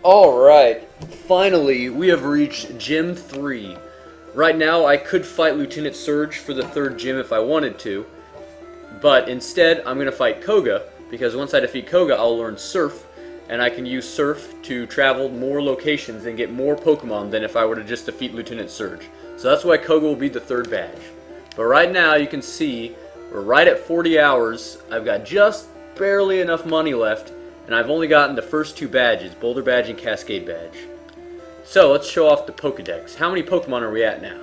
Alright, finally we have reached Gym 3. Right now I could fight Lieutenant Surge for the third gym if I wanted to, but instead I'm going to fight Koga, because once I defeat Koga I'll learn Surf, and I can use Surf to travel more locations and get more Pokemon than if I were to just defeat Lieutenant Surge. So that's why Koga will be the third badge. But right now you can see we're right at 40 hours, I've got just barely enough money left, and I've only gotten the first two badges, Boulder Badge and Cascade Badge. So let's show off the Pokédex. How many Pokemon are we at now?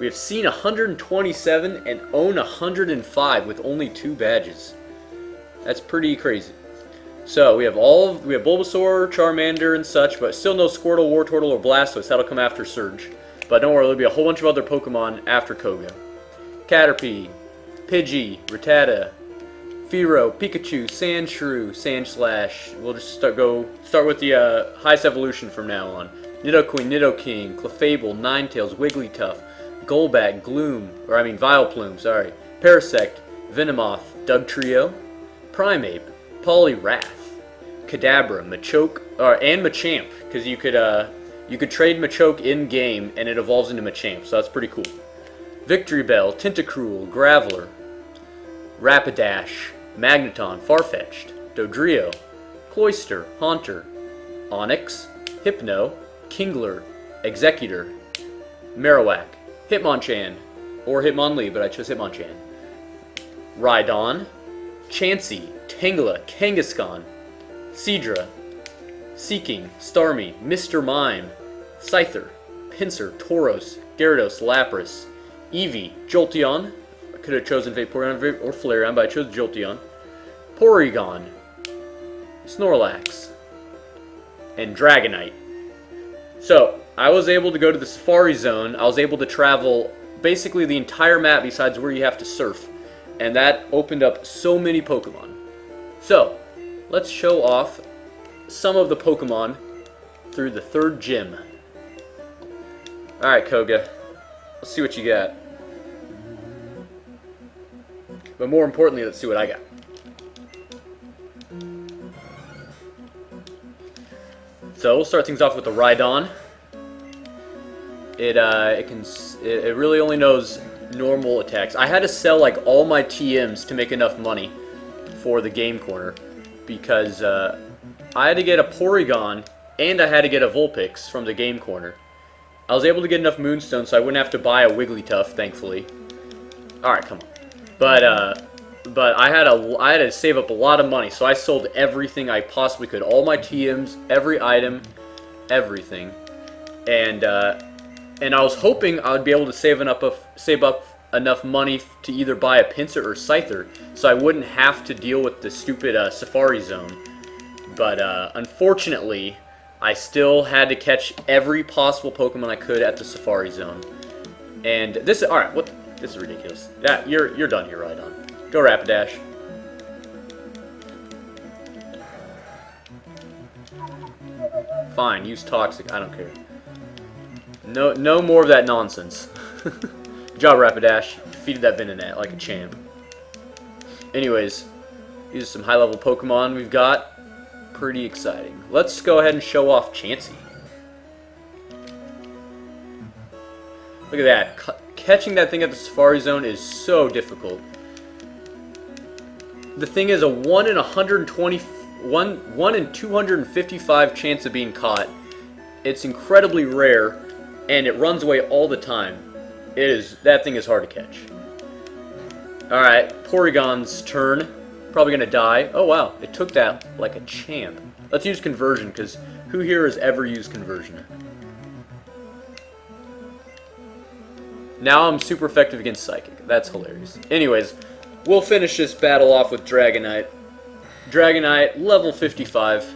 We have seen 127 and own 105 with only 2 badges. That's pretty crazy. So we have Bulbasaur, Charmander, and such, but still no Squirtle, Wartortle, or Blastoise. That'll come after Surge. But don't worry, there'll be a whole bunch of other Pokemon after Koga. Caterpie, Pidgey, Rattata, Fearow, Pikachu, Sandshrew, Sandslash. We'll just start with the highest evolution from now on. Nidoqueen, Nidoking, Clefable, Ninetales, Wigglytuff, Golbat, Vileplume, sorry, Parasect, Venomoth, Dugtrio, Primeape, Poliwrath, Kadabra, Machoke, and Machamp, because you could trade Machoke in game and it evolves into Machamp, so that's pretty cool. Victreebel, Tentacruel, Graveler, Rapidash, Magneton, Farfetch'd, Dodrio, Cloyster, Haunter, Onix, Hypno, Kingler, Executor, Marowak, Hitmonchan, or Hitmonlee, but I chose Hitmonchan, Rhydon, Chansey, Tangela, Kangaskhan, Seadra, Seeking, Starmie, Mr. Mime, Scyther, Pinsir, Tauros, Gyarados, Lapras, Eevee, Jolteon. I could have chosen Vaporeon or Flareon, but I chose Jolteon. Porygon, Snorlax, and Dragonite. So, I was able to go to the Safari Zone. I was able to travel basically the entire map besides where you have to surf. And that opened up so many Pokemon. So, let's show off some of the Pokemon through the third gym. Alright, Koga. Let's see what you got. But more importantly, let's see what I got. So we'll start things off with the Rhydon. It really only knows normal attacks. I had to sell like all my TMs to make enough money for the game corner because I had to get a Porygon and I had to get a Vulpix from the game corner. I was able to get enough Moonstone so I wouldn't have to buy a Wigglytuff, thankfully. Alright, come on. But I had to save up a lot of money, so I sold everything I possibly could. All my TMs, every item, everything. And I was hoping I would be able to save up enough money to either buy a Pinsir or Scyther, so I wouldn't have to deal with the stupid Safari Zone. But unfortunately, I still had to catch every possible Pokemon I could at the Safari Zone. And this is this is ridiculous. Yeah, you're done here, Rhydon. Go Rapidash. Fine, use Toxic. I don't care. No more of that nonsense. Good job, Rapidash. Defeated that Venonat like a champ. Anyways, these are some high-level Pokemon we've got. Pretty exciting. Let's go ahead and show off Chansey. Look at that. Catching that thing at the Safari Zone is so difficult. The thing is a 1 in 255 chance of being caught. It's incredibly rare, and it runs away all the time. That thing is hard to catch. Alright, Porygon's turn. Probably gonna die. Oh wow, it took that like a champ. Let's use Conversion, because who here has ever used Conversion? Now I'm super effective against Psychic. That's hilarious. Anyways, we'll finish this battle off with Dragonite. Dragonite, level 55.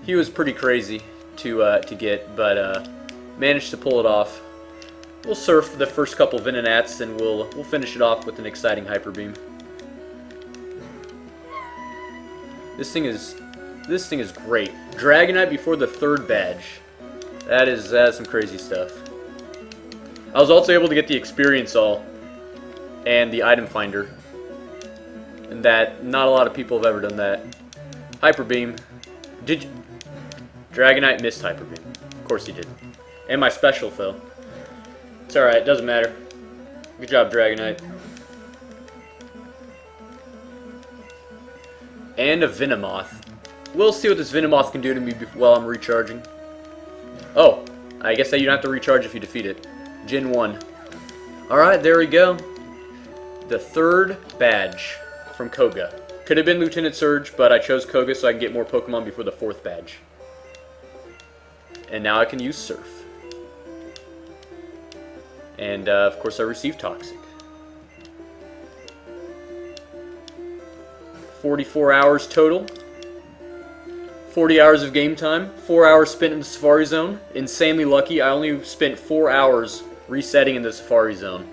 He was pretty crazy to get, but managed to pull it off. We'll surf the first couple Venonats, and we'll finish it off with an exciting Hyper Beam. This thing is great. Dragonite before the third badge. That is some crazy stuff. I was also able to get the Experience All and the Item Finder. And that not a lot of people have ever done that. Hyper Beam. Dragonite missed Hyper Beam. Of course he did. And my special fell. It's alright, it doesn't matter. Good job, Dragonite. And a Venomoth. We'll see what this Venomoth can do to me while I'm recharging. Oh, I guess that you don't have to recharge if you defeat it. Gen 1. Alright, there we go. The third badge from Koga. Could have been Lieutenant Surge, but I chose Koga so I can get more Pokemon before the fourth badge. And now I can use Surf. And, of course, I received Toxic. 44 hours total. 40 hours of game time. 4 hours spent in the Safari Zone. Insanely lucky, I only spent 4 hours resetting in the Safari Zone.